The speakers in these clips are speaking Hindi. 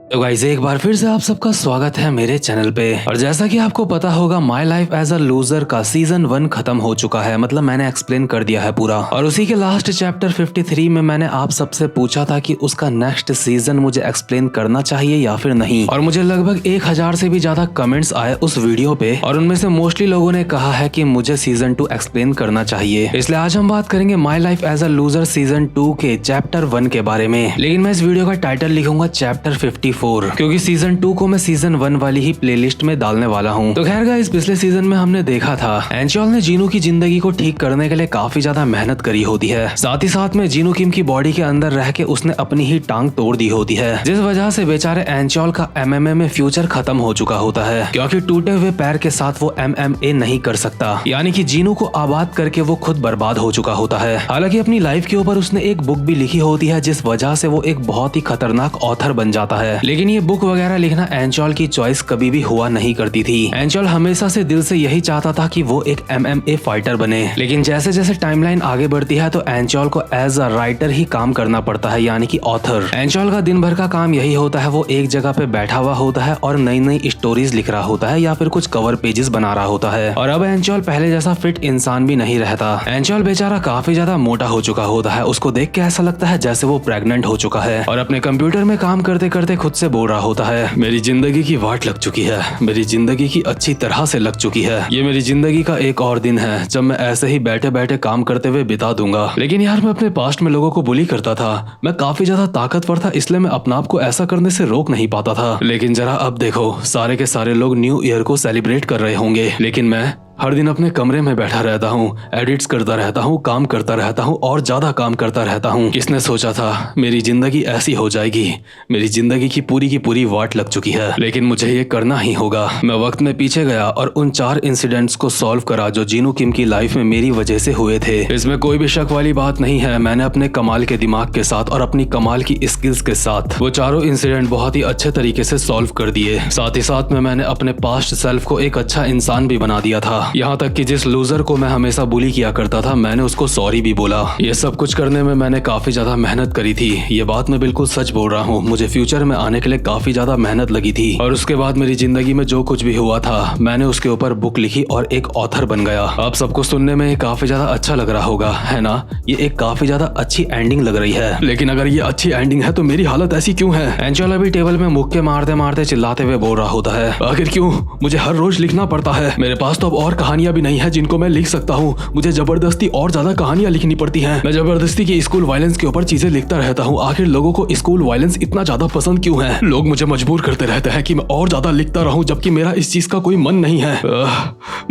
तो गाइस एक बार फिर से आप सबका स्वागत है मेरे चैनल पे। और जैसा कि आपको पता होगा my life as a loser का सीजन 1 खत्म हो चुका है, मतलब मैंने एक्सप्लेन कर दिया है पूरा। और उसी के लास्ट चैप्टर 53 में मैंने आप सबसे पूछा था कि उसका नेक्स्ट सीजन मुझे एक्सप्लेन करना चाहिए या फिर नहीं। और मुझे लगभग 1000 से भी ज्यादा कमेंट्स आए उस वीडियो पे, और उनमें से मोस्टली लोगों ने कहा है कि मुझे सीजन 2 एक्सप्लेन करना चाहिए। इसलिए आज हम बात करेंगे my life as a loser season 2 के चैप्टर 1 के बारे में। लेकिन मैं इस वीडियो का टाइटल लिखूंगा चैप्टर 54, क्योंकि सीजन 2 को मैं सीजन 1 वाली ही प्लेलिस्ट में डालने वाला हूँ। तो खैर गाइस, पिछले सीजन में हमने देखा था एंचोल ने जीनू की जिंदगी को ठीक करने के लिए काफी ज्यादा मेहनत करी होती है। साथ ही साथ में जीनू किम की बॉडी के अंदर रह के उसने अपनी ही टांग तोड़ दी होती है, जिस वजह से बेचारे एंचोल का MMA में फ्यूचर खत्म हो चुका होता है, क्योंकि टूटे हुए पैर के साथ वो MMA नहीं कर सकता। यानी कि जीनू को आबाद करके वो खुद बर्बाद हो चुका होता है। हालांकि अपनी लाइफ के ऊपर उसने एक बुक भी लिखी होती है, जिस वजह से वो एक बहुत ही खतरनाक ऑथर बन जाता है। लेकिन ये बुक वगैरह लिखना एंचोल की चॉइस कभी भी हुआ नहीं करती थी। एंचोल हमेशा से दिल से यही चाहता था कि वो एक MMA फाइटर बने। लेकिन जैसे जैसे टाइमलाइन आगे बढ़ती है तो एंचोल को एज अ राइटर ही काम करना पड़ता है, यानी कि ऑथर। एंचोल का दिन भर का काम यही होता है, वो एक जगह पे बैठा हुआ होता है और नई नई स्टोरीज लिख रहा होता है या फिर कुछ कवर पेजेस बना रहा होता है। और अब एंचोल पहले जैसा फिट इंसान भी नहीं रहता। एंचोल बेचारा काफी ज्यादा मोटा हो चुका होता है। उसको देख के ऐसा लगता है जैसे वो प्रेग्नेंट हो चुका है, और अपने कंप्यूटर में काम करते करते खुद से बोल रहा होता है, मेरी जिंदगी की वाट लग चुकी है, मेरी जिंदगी की अच्छी तरह से लग चुकी है। ये मेरी जिंदगी का एक और दिन है जब मैं ऐसे ही बैठे बैठे काम करते हुए बिता दूंगा। लेकिन यार, मैं अपने पास्ट में लोगों को बुली करता था। मैं काफी ज्यादा ताकतवर था, इसलिए मैं अपने आप को ऐसा करने से रोक नहीं पाता था। लेकिन जरा अब देखो, सारे के सारे लोग न्यू ईयर को सेलिब्रेट कर रहे होंगे, लेकिन मैं हर दिन अपने कमरे में बैठा रहता हूँ, एडिट्स करता रहता हूँ, काम करता रहता हूँ और ज्यादा काम करता रहता हूँ। किसने सोचा था मेरी जिंदगी ऐसी हो जाएगी। मेरी जिंदगी की पूरी वाट लग चुकी है, लेकिन मुझे ये करना ही होगा। मैं वक्त में पीछे गया और उन 4 इंसिडेंट्स को सॉल्व करा जो जीनू किम की लाइफ में मेरी वजह से हुए थे। इसमें कोई भी शक वाली बात नहीं है। मैंने अपने कमाल के दिमाग के साथ और अपनी कमाल की स्किल्स के साथ वो चारों इंसिडेंट बहुत ही अच्छे तरीके से सॉल्व कर दिए। साथ ही साथ में मैंने अपने पास्ट सेल्फ को एक अच्छा इंसान भी बना दिया था। यहाँ तक कि जिस लूजर को मैं हमेशा बुली किया करता था, मैंने उसको सॉरी भी बोला। ये सब कुछ करने में मैंने काफी ज्यादा मेहनत करी थी। ये बात मैं बिल्कुल सच बोल रहा हूँ। मुझे फ्यूचर में आने के लिए काफी ज्यादा मेहनत लगी थी, और उसके बाद मेरी जिंदगी में जो कुछ भी हुआ था मैंने उसके ऊपर बुक लिखी और एक ऑथर बन गया। आप सबको सुनने में काफी ज्यादा अच्छा लग रहा होगा, है ना? ये एक काफी ज्यादा अच्छी एंडिंग लग रही है। लेकिन अगर ये अच्छी एंडिंग है तो मेरी हालत ऐसी क्यों है? एंचोल अभी टेबल में मुक्के मारते मारते चिल्लाते हुए बोल रहा होता है, आखिर क्यों मुझे हर रोज लिखना पड़ता है? मेरे पास तो अब और कहानियां भी नहीं है जिनको मैं लिख सकता हूँ। मुझे जबरदस्ती और ज्यादा कहानियां लिखनी पड़ती हैं। मैं जबरदस्ती की स्कूल वायलेंस के ऊपर चीजें लिखता रहता हूँ। आखिर लोगों को स्कूल वायलेंस इतना ज्यादा पसंद क्यों है? लोग मुझे मजबूर करते रहते हैं कि मैं और ज्यादा लिखता रहूं, जबकि मेरा इस चीज का कोई मन नहीं है।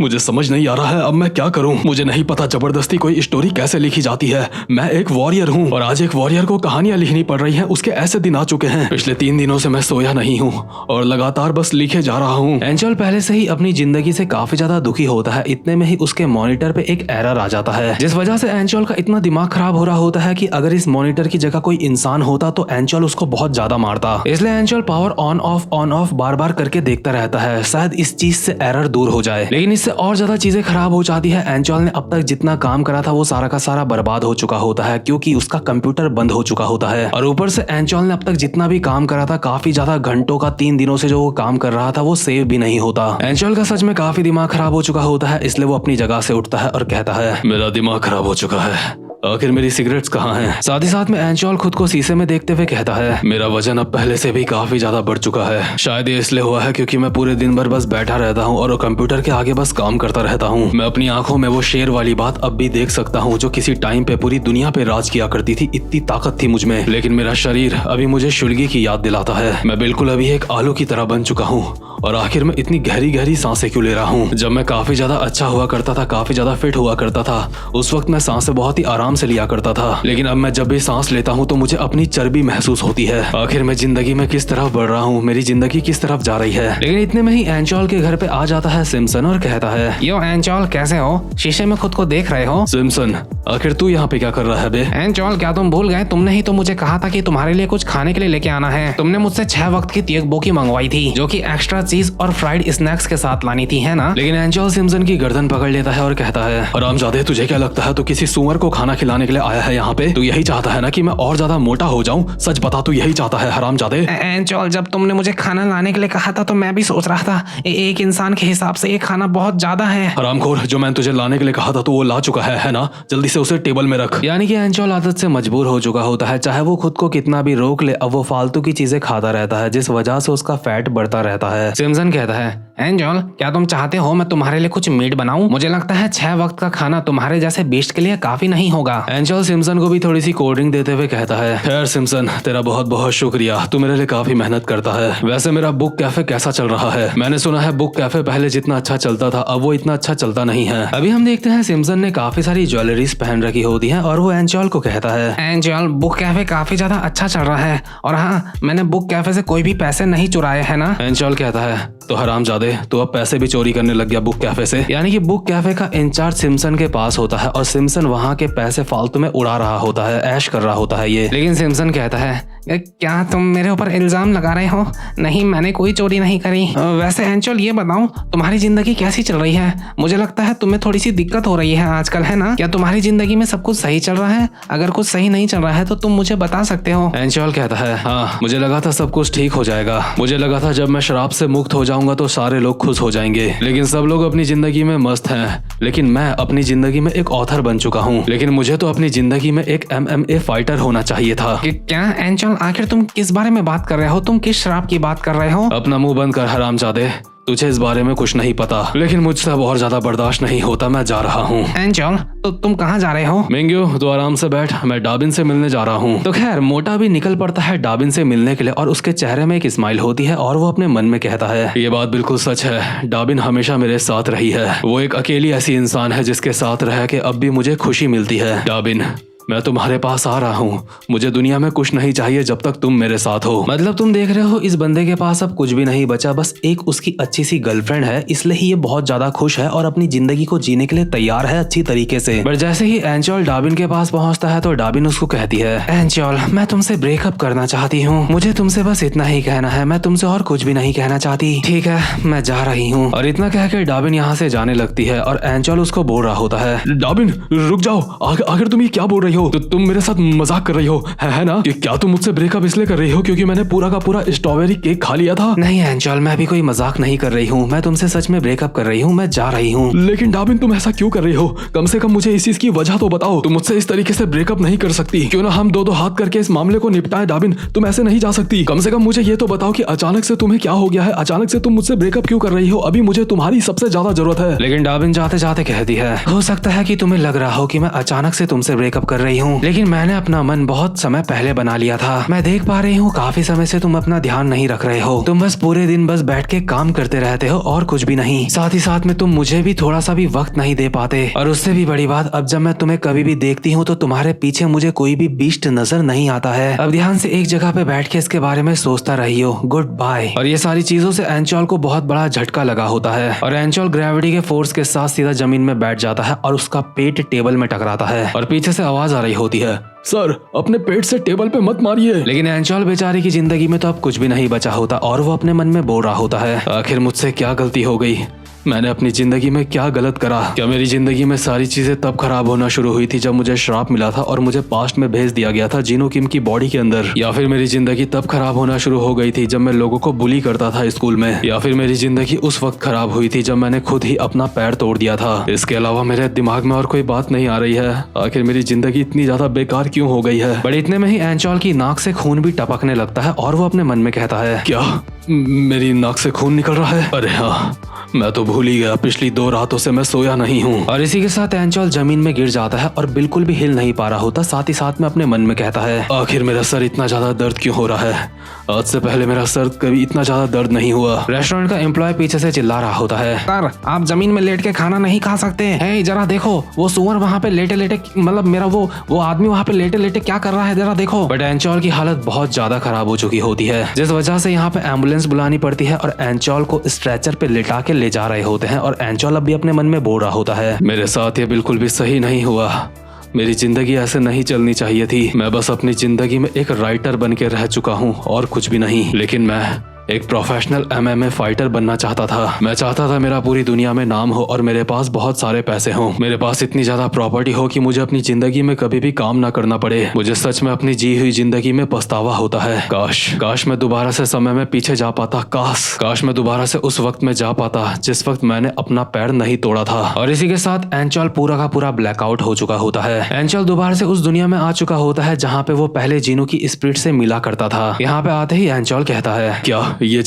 मुझे समझ नहीं आ रहा है अब मैं क्या करूं। मुझे नहीं पता जबरदस्ती कोई स्टोरी कैसे लिखी जाती है। मैं एक वॉरियर हूँ और आज एक वॉरियर को कहानियां लिखनी पड़ रही हैं। उसके ऐसे दिन आ चुके हैं। पिछले 3 दिनों से मैं सोया नहीं हूँ और लगातार बस लिखे जा रहा हूँ। एंचोल पहले से ही अपनी जिंदगी से काफी ज्यादा दुखी होता है। इतने में ही उसके मॉनिटर पे एक एरर आ जाता है, जिस वजह से एंचोल का इतना दिमाग खराब हो रहा होता है कि अगर इस मॉनिटर की जगह कोई इंसान होता तो एंचोल उसको बहुत ज्यादा मारता। इसलिए एंचोल पावर ऑन ऑफ बार बार करके देखता रहता है, शायद इस चीज से एरर दूर हो जाए। लेकिन इससे और ज्यादा चीजें खराब हो जाती है। एंचोल ने अब तक जितना काम करा था वो सारा का सारा बर्बाद हो चुका होता है, क्योंकि उसका कंप्यूटर बंद हो चुका होता है। और ऊपर से एंचोल ने अब तक जितना भी काम करा था, काफी ज्यादा घंटों का 3 दिनों से जो वो काम कर रहा था, वो सेव भी नहीं होता। एंचोल का सच में काफी दिमाग खराब हो चुका होता है, इसलिए वो अपनी जगह से उठता है और कहता है, मेरा दिमाग खराब हो चुका है, आखिर मेरी सिगरेट्स कहाँ हैं? साथ ही साथ में एंचोल खुद को शीशे में देखते हुए कहता है, मेरा वजन अब पहले से भी काफी ज्यादा बढ़ चुका है। शायद ये इसलिए हुआ है क्योंकि मैं पूरे दिन भर बस बैठा रहता हूँ और कंप्यूटर के आगे बस काम करता रहता हूँ। मैं अपनी आंखों में वो शेर वाली बात अब भी देख सकता हूँ जो किसी टाइम पे पूरी दुनिया पे राज किया करती थी। इतनी ताकत थी मुझ में, लेकिन मेरा शरीर अभी मुझे शुल्गी की याद दिलाता है। मैं बिल्कुल अभी एक आलू की तरह बन चुका हूँ। और आखिर मैं इतनी गहरी गहरी सांसें क्यों ले रहा हूँ? जब मैं काफी ज्यादा अच्छा हुआ करता था, काफी ज्यादा फिट हुआ करता था, उस वक्त मैं सांसें बहुत ही आराम से लिया करता था। लेकिन अब मैं जब भी सांस लेता हूँ तो मुझे अपनी चर्बी महसूस होती है। आखिर मैं जिंदगी में किस तरफ बढ़ रहा हूँ? मेरी जिंदगी किस तरफ जा रही है? लेकिन इतने में ही एंचोल के घर पे आ जाता है सिम्पसन और कहता है, यो एंचोल, कैसे हो? शीशे में खुद को देख रहे हो? सिम्पसन, आखिर तू यहाँ पे क्या कर रहा है बे? एंचोल, क्या तुम भूल गए? तुमने ही तो मुझे कहा था कि तुम्हारे लिए कुछ खाने के लिए लेके आना है। तुमने मुझसे 6 वक्त की तियकबोकी मंगवाई थी, जो कि एक्स्ट्रा चीज और फ्राइड स्नैक्स के साथ लानी थी, है ना? लेकिन एंजल सिम्सन की गर्दन पकड़ लेता है और कहता है, हरामजादे, तुझे क्या लगता है तू किसी सुअर को खाना खिलाने के लिए आया है यहाँ पे? तू यही चाहता है ना कि मैं और ज्यादा मोटा हो जाऊं? सच बता, तू यही चाहता है हरामजादे? एंजल, जब तुमने मुझे खाना लाने के लिए कहा था तो मैं भी सोच रहा था एक इंसान के हिसाब से ये खाना बहुत ज्यादा है। हरामखोर, जो मैंने तुझे लाने के लिए कहा था तो वो ला चुका है ना? जल्दी से उसे टेबल में रख। यानी कि एंजल आदत से मजबूर हो चुका होता है, चाहे वो खुद को कितना भी रोक ले, अब वो फालतू की चीजें खाता रहता है, जिस वजह से उसका फैट बढ़ता रहता है। सिम्सन कहता है, एंजल, क्या तुम चाहते हो मैं तुम्हारे लिए कुछ मीट बनाऊं? मुझे लगता है 6 वक्त का खाना तुम्हारे जैसे बीस्ट के लिए काफी नहीं होगा। एंजल सिम्सन को भी थोड़ी सी कोल्ड ड्रिंक देते हुए कहता है, खैर सिम्सन, तेरा बहुत बहुत शुक्रिया, तू मेरे लिए काफी मेहनत करता है। वैसे मेरा बुक कैफे कैसा चल रहा है? मैंने सुना है बुक कैफे पहले जितना अच्छा चलता था अब वो इतना अच्छा चलता नहीं है। अभी हम देखते हैं सिम्सन ने काफी सारी ज्वेलरीज पहन रखी होती है और वो एंजल को कहता है, एंजल, बुक कैफे काफी ज्यादा अच्छा चल रहा है और हाँ, मैंने बुक कैफे से कोई भी पैसे नहीं चुराए है ना? एंजल कहता है, तो हरामजादे, तू अब पैसे भी चोरी करने लग गया बुक कैफे से? यानी कि बुक कैफे का इंचार्ज सिम्सन के पास होता है और सिम्सन वहाँ के पैसे फालतू में उड़ा रहा होता है, ऐश कर रहा होता है ये। लेकिन सिम्सन कहता है, क्या तुम मेरे ऊपर इल्जाम लगा रहे हो? नहीं, मैंने कोई चोरी नहीं करी। वैसे एंजल, ये बताओ तुम्हारी जिंदगी कैसी चल रही है? मुझे लगता है तुम्हें थोड़ी सी दिक्कत हो रही है आजकल, है ना? क्या तुम्हारी जिंदगी में सब कुछ सही चल रहा है? अगर कुछ सही नहीं चल रहा है तो तुम मुझे बता सकते हो। एंजल कहता है, हाँ, मुझे लगा था सब कुछ ठीक हो जाएगा। मुझे लगा था जब मैं शराब से मुक्त हो जाऊंगा तो सारे लोग खुश हो जाएंगे, लेकिन सब लोग अपनी जिंदगी में मस्त हैं। लेकिन मैं अपनी जिंदगी में एक ऑथर बन चुका हूँ, लेकिन मुझे तो अपनी जिंदगी में एक MMA फाइटर होना चाहिए था। क्या एंजल, आखिर तुम किस बारे में बात कर रहे हो? तुम किस शराब की बात कर रहे हो? अपना मुंह बंद कर हरामजादे, तुझे इस बारे में कुछ नहीं पता, लेकिन मुझसे अब और ज्यादा बर्दाश्त नहीं होता, मैं जा रहा हूँ। एंजल, तो तुम कहाँ जा रहे हो? मिंग्यू, तो आराम से बैठ, मैं डाबिन से मिलने जा रहा हूँ। तो खैर मोटा भी निकल पड़ता है डाबिन से मिलने के लिए और उसके चेहरे में एक स्माइल होती है और वो अपने मन में कहता है, ये बात बिल्कुल सच है, डाबिन हमेशा मेरे साथ रही है। वो एक अकेली ऐसी इंसान है जिसके साथ रह के अब भी मुझे खुशी मिलती है। डाबिन, मैं तुम्हारे पास आ रहा हूँ, मुझे दुनिया में कुछ नहीं चाहिए जब तक तुम मेरे साथ हो। मतलब तुम देख रहे हो इस बंदे के पास अब कुछ भी नहीं बचा, बस एक उसकी अच्छी सी गर्लफ्रेंड है, इसलिए ही ये बहुत ज्यादा खुश है और अपनी जिंदगी को जीने के लिए तैयार है अच्छी तरीके से। बट जैसे ही एंजल डाबिन के पास पहुंचता है तो डाबिन उसको कहती है, एंजल, मैं तुमसे ब्रेकअप करना चाहती हूँ। मुझे तुमसे बस इतना ही कहना है, मैं तुमसे और कुछ भी नहीं कहना चाहती। ठीक है, मैं जा रही हूँ। और इतना कह के डाबिन यहाँ से जाने लगती है और एंजल उसको बोल रहा होता है, डाबिन रुक जाओ, आखिर तुम ये क्या बोल रही हो? तो तुम मेरे साथ मजाक कर रही हो, है ना? कि क्या तुम मुझसे ब्रेकअप इसलिए कर रही हो क्योंकि मैंने पूरा का पूरा स्ट्रॉबेरी केक खा लिया था? नहीं एंजल, मैं भी कोई मजाक नहीं कर रही हूँ, मैं तुमसे सच में ब्रेकअप कर रही हूँ, मैं जा रही हूँ। लेकिन डाबिन, तुम ऐसा क्यों कर रही हो? कम से कम मुझे इस चीज की वजह तो बताओ, तुम मुझसे इस तरीके से ब्रेकअप नहीं कर सकती। क्यों ना हम दो हाथ करके इस मामले को निपटाएं? डाबिन, तुम ऐसे नहीं जा सकती। कम से कम मुझे ये तो बताओ कि अचानक से तुम्हें क्या हो गया है? अचानक से तुम मुझसे ब्रेकअप क्यों कर रही हो? अभी मुझे तुम्हारी सबसे ज्यादा जरूरत है। लेकिन डाबिन जाते जाते कहती है, हो सकता है कि तुम्हें लग रहा हो कि मैं अचानक से तुमसे ब्रेकअप कर रही हूँ, लेकिन मैंने अपना मन बहुत समय पहले बना लिया था। मैं देख पा रही हूँ काफी समय से तुम अपना ध्यान नहीं रख रहे हो, तुम बस पूरे दिन बस बैठ के काम करते रहते हो और कुछ भी नहीं। साथ ही साथ में तुम मुझे भी थोड़ा सा भी वक्त नहीं दे पाते, और उससे भी बड़ी बात, अब जब मैं तुम्हें कभी भी देखती हूँ तो तुम्हारे पीछे मुझे कोई भी बीस्ट नजर नहीं आता है। अब ध्यान से एक जगह पे बैठ के इसके बारे में सोचता रहियो। Goodbye. और ये सारी चीजों से एंजल को बहुत बड़ा झटका लगा होता है और एंजल ग्रेविटी के फोर्स के साथ सीधा जमीन में बैठ जाता है और उसका पेट टेबल में टकराता है और पीछे से आवाज आ रही होती है, सर अपने पेट से टेबल पे मत मारिए। लेकिन एंजल बेचारी की जिंदगी में तो अब कुछ भी नहीं बचा होता और वो अपने मन में बोल रहा होता है, आखिर मुझसे क्या गलती हो गई? मैंने अपनी जिंदगी में क्या गलत करा? क्या मेरी जिंदगी में सारी चीजें तब खराब होना शुरू हुई थी जब मुझे श्राप मिला था और मुझे पास्ट में भेज दिया गया था जीनो किम की बॉडी के अंदर? या फिर मेरी जिंदगी तब खराब होना शुरू हो गई थी जब मैं लोगों को बुली करता था स्कूल में? या फिर मेरी जिंदगी उस वक्त खराब हुई थी जब मैंने खुद ही अपना पैर तोड़ दिया था? इसके अलावा मेरे दिमाग में और कोई बात नहीं आ रही है। आखिर मेरी जिंदगी इतनी ज्यादा बेकार क्यों हो गई है? बट इतने में ही एंजल की नाक से खून भी टपकने लगता है और वो अपने मन में कहता है, क्या मेरी नाक से खून निकल रहा है? अरे हाँ, मैं तो भूल ही गया, पिछली 2 रातों से मैं सोया नहीं हूँ। और इसी के साथ एंजल जमीन में गिर जाता है और बिल्कुल भी हिल नहीं पा रहा होता। साथ ही साथ में अपने मन में कहता है, आखिर मेरा सर इतना ज्यादा दर्द क्यों हो रहा है? आज से पहले मेरा सर कभी इतना ज्यादा दर्द नहीं हुआ। रेस्टोरेंट का एम्प्लॉय पीछे से चिल्ला रहा होता है, सर आप जमीन में लेट के खाना नहीं खा सकते। हे जरा देखो, वो सुअर वहाँ पे लेटे लेटे, मतलब मेरा वो आदमी वहाँ पे लेटे लेटे क्या कर रहा है, जरा देखो। बट एंजल की हालत बहुत ज्यादा खराब हो चुकी होती है, जिस वजह से यहाँ पे एम्बुलेंस बुलानी पड़ती है और एंजल को स्ट्रेचर पे लिटा के ले जा रहे होते हैं। और एंजल अब भी अपने मन में बोल रहा होता है, मेरे साथ ये बिल्कुल भी सही नहीं हुआ, मेरी जिंदगी ऐसे नहीं चलनी चाहिए थी। मैं बस अपनी जिंदगी में एक राइटर बन के रह चुका हूँ और कुछ भी नहीं। लेकिन मैं एक प्रोफेशनल MMA फाइटर बनना चाहता था। मैं चाहता था मेरा पूरी दुनिया में नाम हो और मेरे पास बहुत सारे पैसे हों, मेरे पास इतनी ज्यादा प्रॉपर्टी हो कि मुझे अपनी जिंदगी में कभी भी काम ना करना पड़े। मुझे सच में अपनी जी हुई जिंदगी में पछतावा होता है। काश मैं दोबारा से समय में पीछे जा पाता। काश मैं दोबारा से उस वक्त में जा पाता जिस वक्त मैंने अपना पैर नहीं तोड़ा था। और इसी के साथ एंचॉल पूरा का पूरा ब्लैकआउट हो चुका होता है। एंचॉल दोबारा से उस दुनिया में आ चुका होता है जहाँ पे वो पहले जीनू की स्पिरिट से मिला करता था। यहाँ पे आते ही एंचॉल कहता है, क्या ये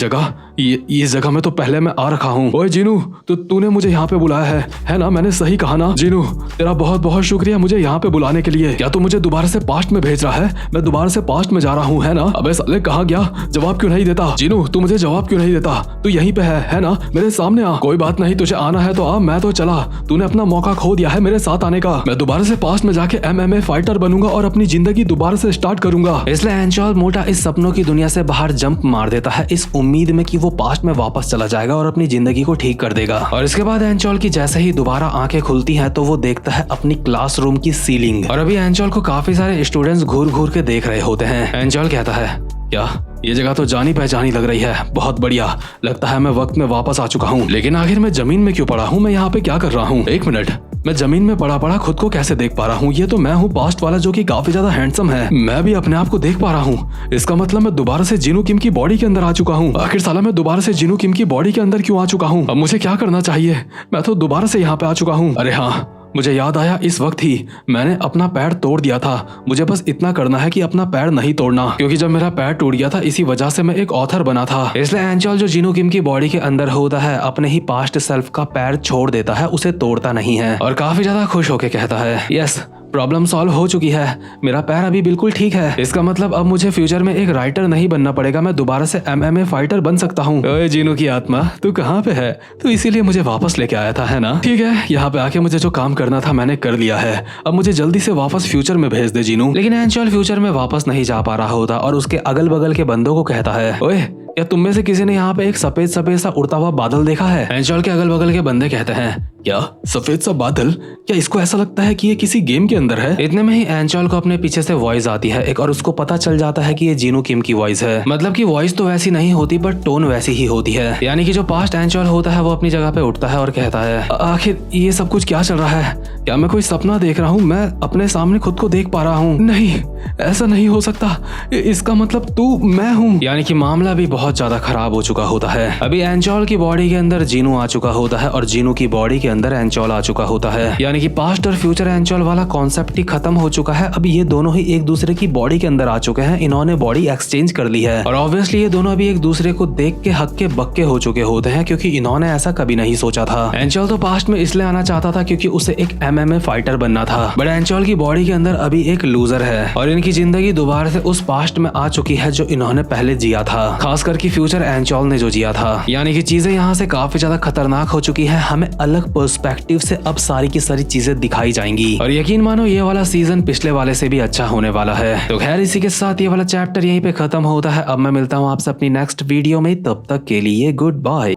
जगह में तो पहले मैं आ रखा हूँ। ओए जीनू, तो तूने मुझे यहाँ पे बुलाया है ना? मैंने सही कहा ना? जीनू, तेरा बहुत बहुत शुक्रिया मुझे यहाँ पे बुलाने के लिए। क्या तू मुझे दोबारा से पास्ट में भेज रहा है? मैं दोबारा से पास्ट में जा रहा हूँ, है ना? अबे साले कहाँ गया? जवाब क्यों नहीं देता? जीनू, तू मुझे जवाब क्यों नहीं देता? तू यहीं पे है ना? मेरे सामने आ। कोई बात नहीं, तुझे आना है तो आ, मैं तो चला। तूने अपना मौका खो दिया है मेरे साथ आने का। मैं दोबारा से पास्ट में जाके MMA फाइटर बनूंगा और अपनी जिंदगी दोबारा से स्टार्ट करूंगा। इसलिए एंचॉल मोटा इस सपनों की दुनिया से बाहर जंप मार देता है, इस उम्मीद में कि वो पास्ट में वापस चला जाएगा और अपनी जिंदगी को ठीक कर देगा। और इसके बाद एंचॉल की जैसे ही दोबारा आंखें खुलती हैं तो वो देखता है अपनी क्लासरूम की सीलिंग। और अभी एंचॉल को काफी सारे स्टूडेंट्स घूर घूर के देख रहे होते हैं। एंचॉल कहता है, क्या ये जगह तो जानी पहचानी लग रही है। बहुत बढ़िया, लगता है मैं वक्त में वापस आ चुका हूँ। लेकिन आखिर मैं जमीन में क्यों पड़ा हूँ? मैं यहाँ पे क्या कर रहा हूँ? एक मिनट, मैं जमीन में पड़ा खुद को कैसे देख पा रहा हूँ? ये तो मैं हूँ पास्ट वाला जो कि काफी ज्यादा हैंडसम है। मैं भी अपने आप को देख पा रहा हूँ। इसका मतलब मैं दोबारा से जीनू किम की बॉडी के अंदर आ चुका हूँ। आखिर साला मैं दोबारा से जीनू किम की बॉडी के अंदर क्यों आ चुका हूँ? अब मुझे क्या करना चाहिए? मैं तो दोबारा से यहाँ पे आ चुका हूँ। अरे हाँ, मुझे याद आया, इस वक्त ही मैंने अपना पैर तोड़ दिया था। मुझे बस इतना करना है कि अपना पैर नहीं तोड़ना, क्योंकि जब मेरा पैर टूट गया था इसी वजह से मैं एक ऑथर बना था। इसलिए एंचॉल जो जीनू किम की बॉडी के अंदर होता है अपने ही पास्ट सेल्फ का पैर छोड़ देता है, उसे तोड़ता नहीं है और काफी ज्यादा खुश होकर कहता है, यस, प्रॉब्लम सॉल्व हो चुकी है। मेरा पैर अभी बिल्कुल ठीक है। इसका मतलब अब मुझे फ्यूचर में एक राइटर नहीं बनना पड़ेगा, मैं दोबारा से MMA फाइटर बन सकता हूँ। ओए जीनू की आत्मा, तू कहाँ पे है? तू इसीलिए मुझे वापस लेके आया था, है ना? ठीक है, यहाँ पे आके मुझे जो काम करना था मैंने कर लिया है। अब मुझे जल्दी से वापस फ्यूचर में भेज दे जीनू। लेकिन एंचॉल फ्यूचर में वापस नहीं जा पा रहा होता और उसके अगल बगल के बंदों को कहता है, ओए, क्या तुम में से किसी ने यहाँ पे एक सफेद सफेद सा उड़ता हुआ बादल देखा है? एंचॉल के अगल बगल के बंदे कहते हैं, क्या सफेद सा बादल? क्या इसको ऐसा लगता है कि ये किसी गेम के अंदर है? इतने में ही एंचॉल को अपने पीछे से वॉइस आती है एक और उसको पता चल जाता है कि ये जीनू किम की वॉइस है। मतलब कि वॉइस तो वैसी नहीं होती बट टोन वैसी ही होती है। यानी कि जो पास्ट एंचॉल होता है वो अपनी जगह पे उठता है और कहता है, आखिर ये सब कुछ क्या चल रहा है? क्या मैं कोई सपना देख रहा हूँ? मैं अपने सामने खुद को देख पा रहा हूँ। नहीं, ऐसा नहीं हो सकता। इसका मतलब तू मैं हूँ। यानी कि मामला भी बहुत ज्यादा खराब हो चुका होता है। अभी एंचॉल की बॉडी के अंदर जीनू आ चुका होता है और जीनू की बॉडी के अंदर एंचॉल आ चुका होता है। यानी कि पास्ट और फ्यूचर एंचॉल वाला कॉन्सेप्ट ही खत्म हो चुका है। अभी ये दोनों ही एक दूसरे की बॉडी के अंदर आ चुके हैं। इन्होंने बॉडी एक्सचेंज कर ली है और ऑब्वियसली ये दोनों अभी एक दूसरे को देख के हक्के बक्के हो चुके होते हैं, क्योंकि इन्होंने ऐसा कभी नहीं सोचा था। एंचॉल तो पास्ट में इसलिए आना चाहता था क्योंकि उसे एक MMA फाइटर बनना था, बट एंचॉल की बॉडी के अंदर अभी एक लूजर है और इनकी जिंदगी दोबारा से उस पास्ट में आ चुकी है जो इन्होंने पहले जिया था, खासकर की फ्यूचर एंचॉल ने जो जिया था। यानी कि चीजें यहाँ से काफी ज्यादा खतरनाक हो चुकी है। हमें अलग पर्सपेक्टिव से अब सारी की सारी चीजें दिखाई जाएंगी और यकीन मानो ये वाला सीजन पिछले वाले से भी अच्छा होने वाला है। तो खैर इसी के साथ ये वाला चैप्टर यहीं पे खत्म होता है। अब मैं मिलता हूँ आपसे अपनी नेक्स्ट वीडियो में, तब तक के लिए गुड बाय।